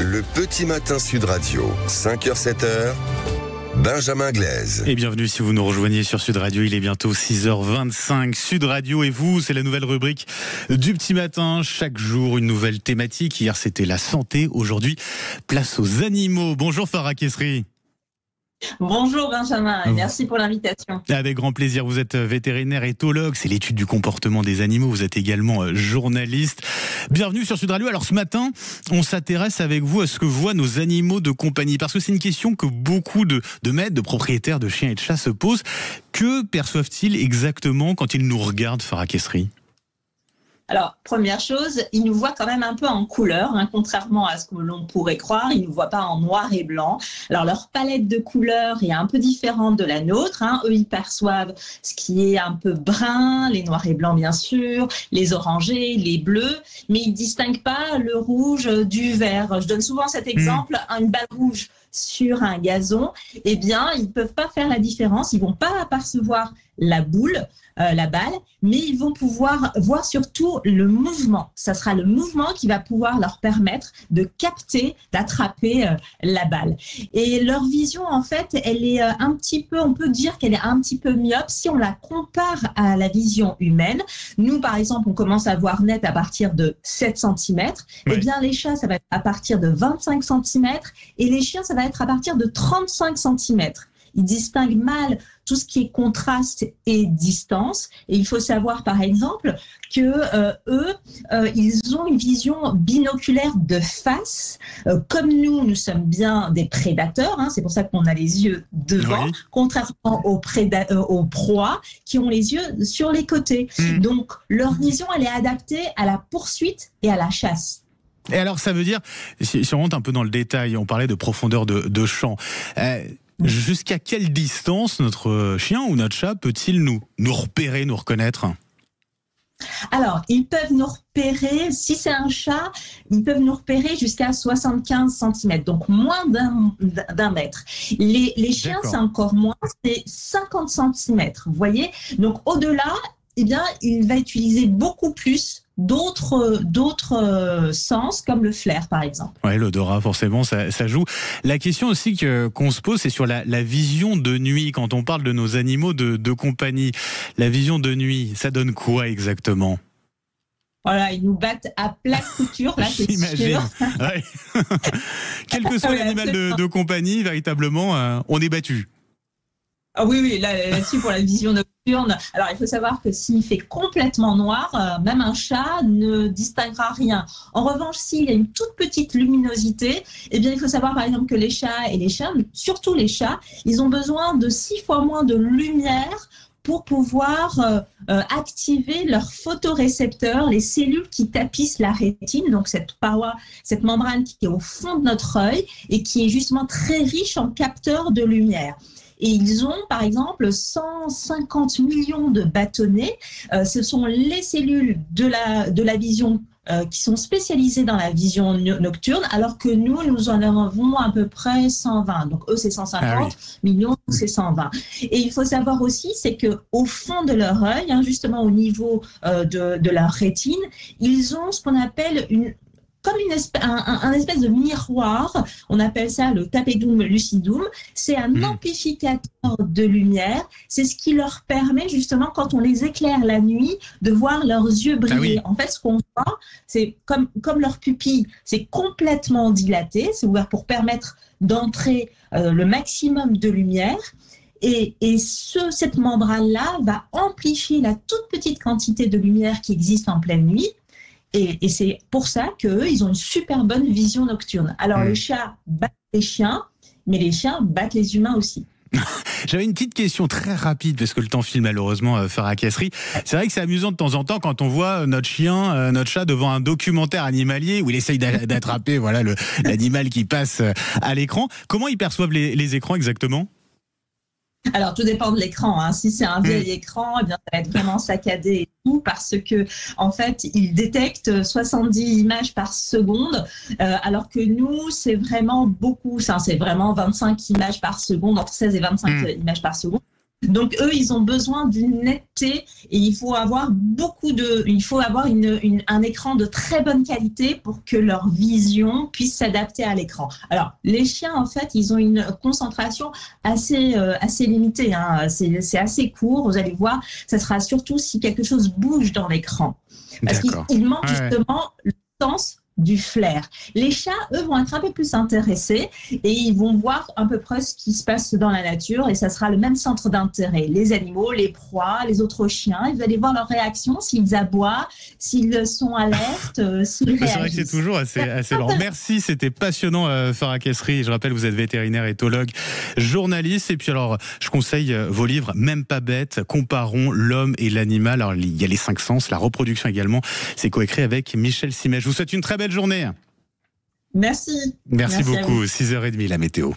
Le petit matin Sud Radio, 5h-7h, Benjamin Glaise. Et bienvenue si vous nous rejoignez sur Sud Radio, il est bientôt 6h25. Sud Radio et vous, c'est la nouvelle rubrique du petit matin. Chaque jour, une nouvelle thématique. Hier, c'était la santé. Aujourd'hui, place aux animaux. Bonjour Farah Kessri. Bonjour Benjamin, et merci pour l'invitation. Avec grand plaisir, vous êtes vétérinaire éthologue, c'est l'étude du comportement des animaux, vous êtes également journaliste. Bienvenue sur Sud Radio. Alors ce matin, on s'intéresse avec vous à ce que voient nos animaux de compagnie, parce que c'est une question que beaucoup de maîtres, de propriétaires de chiens et de chats se posent. Que perçoivent-ils exactement quand ils nous regardent, Farah Kessri ? Alors, première chose, ils nous voient quand même un peu en couleur, contrairement à ce que l'on pourrait croire. Ils ne nous voient pas en noir et blanc. Alors, leur palette de couleurs est un peu différente de la nôtre. Eux, ils perçoivent ce qui est un peu brun, les noirs et blancs, bien sûr, les orangés, les bleus, mais ils ne distinguent pas le rouge du vert. Je donne souvent cet exemple, une balle rouge sur un gazon, eh bien, ils ne peuvent pas faire la différence. Ils ne vont pas apercevoir la boule, la balle, mais ils vont pouvoir voir surtout le mouvement. Ça sera le mouvement qui va pouvoir leur permettre de capter, d'attraper la balle. Et leur vision, en fait, elle est un petit peu, on peut dire qu'elle est un petit peu myope si on la compare à la vision humaine. Nous, par exemple, on commence à voir net à partir de 7 cm. Oui. Eh bien, les chats, ça va être à partir de 25 cm et les chiens, ça va être à partir de 35 cm. Ils distinguent mal tout ce qui est contraste et distance. Et il faut savoir, par exemple, que ils ont une vision binoculaire de face. Comme nous sommes bien des prédateurs. C'est pour ça qu'on a les yeux devant, oui. Contrairement aux proies qui ont les yeux sur les côtés. Donc, leur vision, elle est adaptée à la poursuite et à la chasse. Et alors, ça veut dire, si on rentre un peu dans le détail, on parlait de profondeur de champ. Jusqu'à quelle distance notre chien ou notre chat peut-il nous repérer, nous reconnaître ? Alors, ils peuvent nous repérer, si c'est un chat, ils peuvent nous repérer jusqu'à 75 cm, donc moins d'un mètre. Les chiens, c'est encore moins, c'est 50 cm, vous voyez ? Donc, au-delà, eh bien, il va utiliser beaucoup plus d'autres sens, comme le flair, par exemple. Oui, l'odorat, forcément, ça joue. La question aussi qu'on se pose, c'est sur la vision de nuit. Quand on parle de nos animaux de compagnie, la vision de nuit, ça donne quoi exactement ? Voilà, ils nous battent à plat couture, là, c'est sûr. Ouais. Quel que soit l'animal de compagnie, véritablement, on est battu. Ah oui, là-dessus, pour la vision nocturne. Alors, il faut savoir que s'il fait complètement noir, même un chat ne distinguera rien. En revanche, s'il y a une toute petite luminosité, eh bien, il faut savoir, par exemple, que les chats et les chiens, surtout les chats, ils ont besoin de 6 fois moins de lumière pour pouvoir activer leurs photorécepteurs, les cellules qui tapissent la rétine, donc cette paroi, cette membrane qui est au fond de notre œil et qui est justement très riche en capteurs de lumière. Et ils ont, par exemple, 150 millions de bâtonnets. Ce sont les cellules de la vision qui sont spécialisées dans la vision nocturne, alors que nous en avons à peu près 120. Donc, eux, c'est 150 millions, nous, c'est 120. Et il faut savoir aussi, c'est qu'au fond de leur œil, justement au niveau de leur rétine, ils ont ce qu'on appelle comme un espèce de miroir, on appelle ça le tapedum lucidum, c'est un amplificateur de lumière, c'est ce qui leur permet justement quand on les éclaire la nuit de voir leurs yeux briller. En fait, ce qu'on voit, c'est comme leur pupille, c'est complètement dilaté, c'est ouvert pour permettre d'entrer le maximum de lumière. Et cette membrane-là va amplifier la toute petite quantité de lumière qui existe en pleine nuit. Et c'est pour ça qu'eux, ils ont une super bonne vision nocturne. Alors, les chats battent les chiens, mais les chiens battent les humains aussi. J'avais une petite question très rapide, parce que le temps file malheureusement, Farah Kessri. C'est vrai que c'est amusant de temps en temps quand on voit notre chien, notre chat devant un documentaire animalier où il essaye d'attraper l'animal qui passe à l'écran. Comment ils perçoivent les écrans exactement ? Alors, tout dépend de l'écran. Si c'est un vieil écran, eh bien, ça va être vraiment saccadé et tout, parce que, en fait, il détecte 70 images par seconde, alors que nous, c'est vraiment beaucoup. C'est vraiment 25 images par seconde, entre 16 et 25 images par seconde. Donc eux, ils ont besoin d'une netteté et il faut avoir un écran de très bonne qualité pour que leur vision puisse s'adapter à l'écran. Alors les chiens, en fait, ils ont une concentration assez limitée, hein. C'est assez court. Vous allez voir, ça sera surtout si quelque chose bouge dans l'écran, parce qu'il manque justement le sens du flair. Les chats, eux, vont être un peu plus intéressés et ils vont voir à peu près ce qui se passe dans la nature et ça sera le même centre d'intérêt. Les animaux, les proies, les autres chiens, vous allez voir leur réaction, s'ils aboient, s'ils sont alertes, s'ils réagissent. C'est vrai que c'est toujours assez lent. Merci, c'était passionnant, Farah Kessri. Je rappelle, vous êtes vétérinaire, éthologue, journaliste. Et puis alors, je conseille vos livres, Même pas bête, Comparons l'homme et l'animal. Alors, il y a les 5 sens, la reproduction également. C'est coécrit avec Michel Simès. Je vous souhaite une très belle journée. Merci. Merci beaucoup. 6h30 la météo.